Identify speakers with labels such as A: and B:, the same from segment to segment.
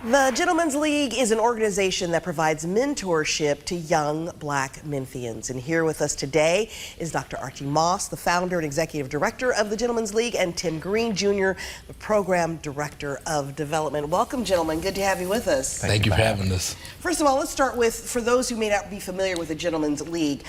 A: The Gentlemen's League is an organization that provides mentorship to young Black Memphians. And here with us today is Dr. Archie Moss, the founder and executive director of the Gentlemen's League, and Tim Green Jr., the program director of development. Welcome, gentlemen. Good to have you with us.
B: Thank you for having us.
A: First of all, let's start with, for those who may not be familiar with the Gentlemen's League,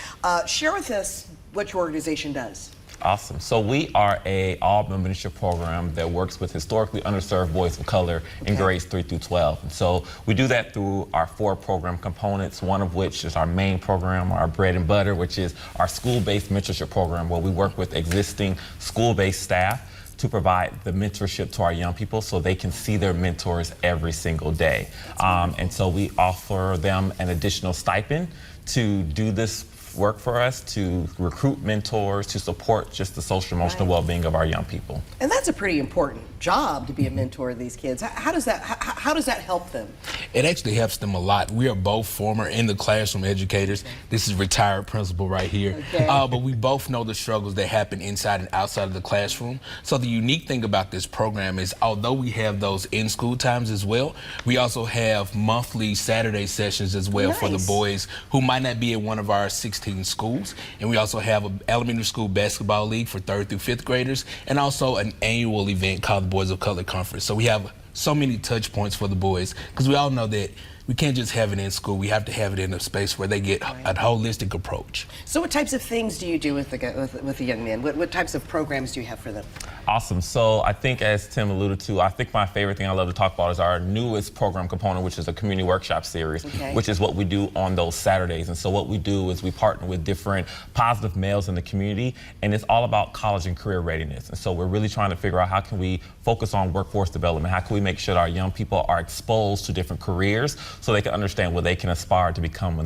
A: share with us what your organization does.
C: Awesome. So we are a all-membership program that works with historically underserved boys of color in grades 3 through 12. And so we do that through our 4 program components, one of which is our main program, our bread and butter, which is our school-based mentorship program, where we work with existing school-based staff to provide the mentorship to our young people so they can see their mentors every single day. And so we offer them an additional stipend to do this work for us, to recruit mentors, to support just the social emotional well-being of our young people.
A: And that's a pretty important job, to be a mentor of these kids. How does that help them?
B: It actually helps them a lot. We are both former in the classroom educators. This is retired principal right here. But we both know the struggles that happen inside and outside of the classroom. So the unique thing about this program is, although we have those in-school times as well, we also have monthly Saturday sessions as well for the boys who might not be in one of our 16 schools. And we also have an elementary school basketball league for 3rd through 5th graders, and also an annual event called the Boys of Color Conference. So we have so many touch points for the boys, because we all know that we can't just have it in school. We have to have it in a space where they get a holistic approach.
A: So what types of things do you do with the young men? What types of programs do you have for them?
C: Awesome. So I think, as Tim alluded to, I think my favorite thing I love to talk about is our newest program component, which is a community workshop series, which is what we do on those Saturdays. And so what we do is we partner with different positive males in the community, and it's all about college and career readiness. And so we're really trying to figure out, how can we focus on workforce development? How can we make sure that our young people are exposed to different careers so they can understand what they can aspire to become when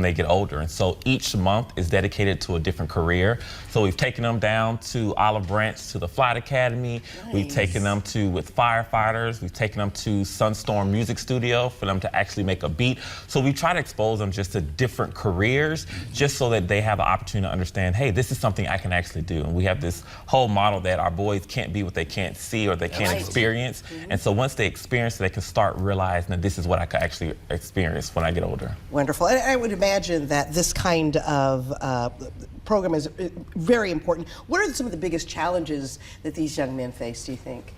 C: they get older? And so each month is dedicated to a different career. So we've taken them down to Olive Branch to the Flight Academy. We've taken them with firefighters. We've taken them to Sunstorm Music Studio for them to actually make a beat. So we try to expose them just to different careers, just so that they have an opportunity to understand, hey, this is something I can actually do. And we have this whole model that our boys can't be what they can't see or they can't experience. And so once they experience it, they can start realizing that this is what I could actually experience when I get older.
A: Wonderful. And I would imagine that this kind of program is very important. What are some of the biggest challenges that these young men face, do you think?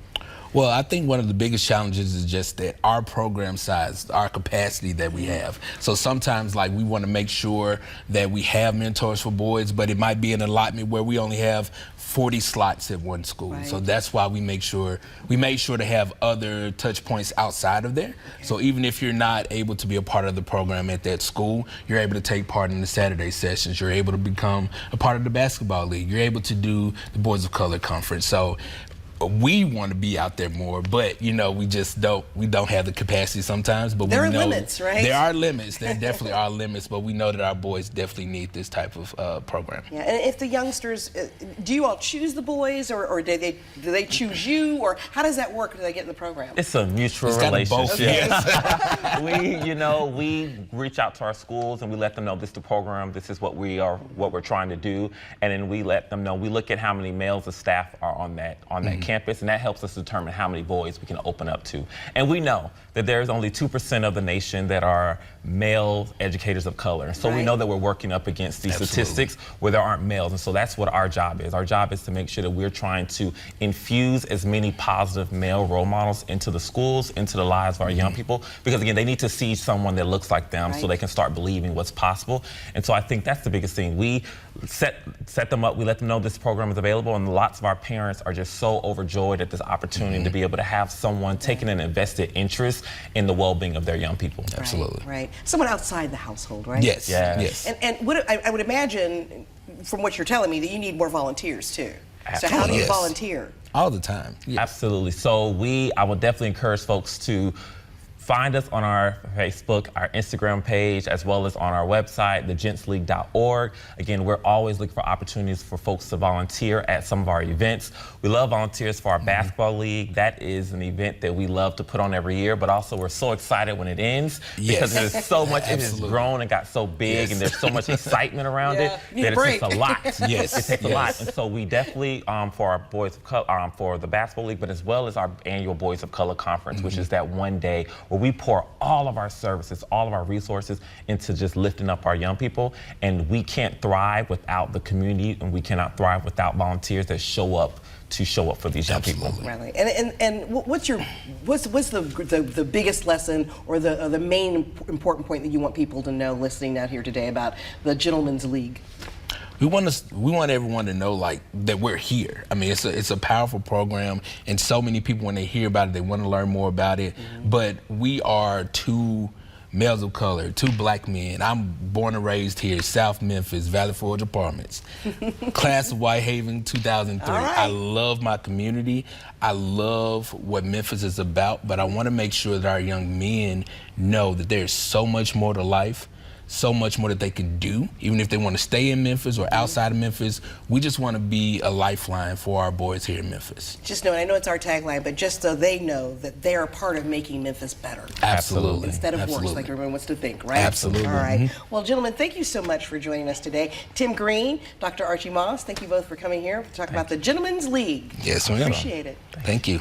B: Well, I think one of the biggest challenges is just that our program size, our capacity that we have. So sometimes, like, we want to make sure that we have mentors for boys, but it might be an allotment where we only have 40 slots at one school. So that's why we made sure to have other touch points outside of there. So even if you're not able to be a part of the program at that school, you're able to take part in the Saturday sessions. You're able to become a part of the basketball league. You're able to do the Boys of Color Conference. So we want to be out there more, but you know, we don't have the capacity sometimes. But
A: there
B: we
A: are
B: know
A: limits, right?
B: There are limits. There definitely are limits, but we know that our boys definitely need this type of program.
A: Yeah, and if the youngsters, do you all choose the boys, or do they choose you, or how does that work? Do they get in the program?
C: It's a mutual relationship. We reach out to our schools and we let them know this is the program, this is what we're trying to do, and then we let them know. We look at how many males of staff are on that campus, and that helps us determine how many boys we can open up to. And we know that there's only 2% of the nation that are male educators of color. So we know that we're working up against these statistics where there aren't males. And so that's what our job is. Our job is to make sure that we're trying to infuse as many positive male role models into the schools, into the lives of our young people, because again, they need to see someone that looks like them so they can start believing what's possible. And so I think that's the biggest thing. We set them up, we let them know this program is available, and lots of our parents are just so overjoyed at this opportunity to be able to have someone taking an invested interest in the well-being of their young people.
B: Absolutely.
A: Right. Someone outside the household, right?
B: Yes. Yes.
A: And I would imagine, from what you're telling me, that you need more volunteers too.
C: Absolutely.
A: So how do you volunteer?
B: All the time. Yes.
C: Absolutely. So I would definitely encourage folks to find us on our Facebook, our Instagram page, as well as on our website, thegentsleague.org. Again, we're always looking for opportunities for folks to volunteer at some of our events. We love volunteers for our basketball league. That is an event that we love to put on every year, but also we're so excited when it ends because there's so much, it has grown and got so big, and there's so much excitement around it that it takes a lot. It takes a lot. And so we definitely, for our Boys of Color, for the basketball league, but as well as our annual Boys of Color Conference, which is that one day where we pour all of our services, all of our resources into just lifting up our young people. And we can't thrive without the community, and we cannot thrive without volunteers that show up for these young people.
A: Really. And what's the biggest lesson or the main important point that you want people to know listening out here today about the Gentlemen's League?
B: We want everyone to know, like, that we're here. I mean, it's a powerful program, and so many people, when they hear about it, they want to learn more about it. But we are two males of color, two black men. I'm born and raised here, South Memphis, Valley Forge Apartments. Class of Whitehaven, 2003.
A: All right.
B: I love my community. I love what Memphis is about, but I want to make sure that our young men know that there's so much more to life, so much more that they can do, even if they want to stay in Memphis or outside of Memphis. We just want to be a lifeline for our boys here in Memphis.
A: Just know, and I know it's our tagline, but just so they know that they're a part of making Memphis better.
B: Absolutely.
A: Instead of worse, like everyone wants to think, right?
B: Absolutely.
A: All right. Well, gentlemen, thank you so much for joining us today. Tim Green, Dr. Archie Moss, thank you both for coming here to talk about the Gentlemen's League.
B: Yes, ma'am.
A: Appreciate it.
B: Thank you.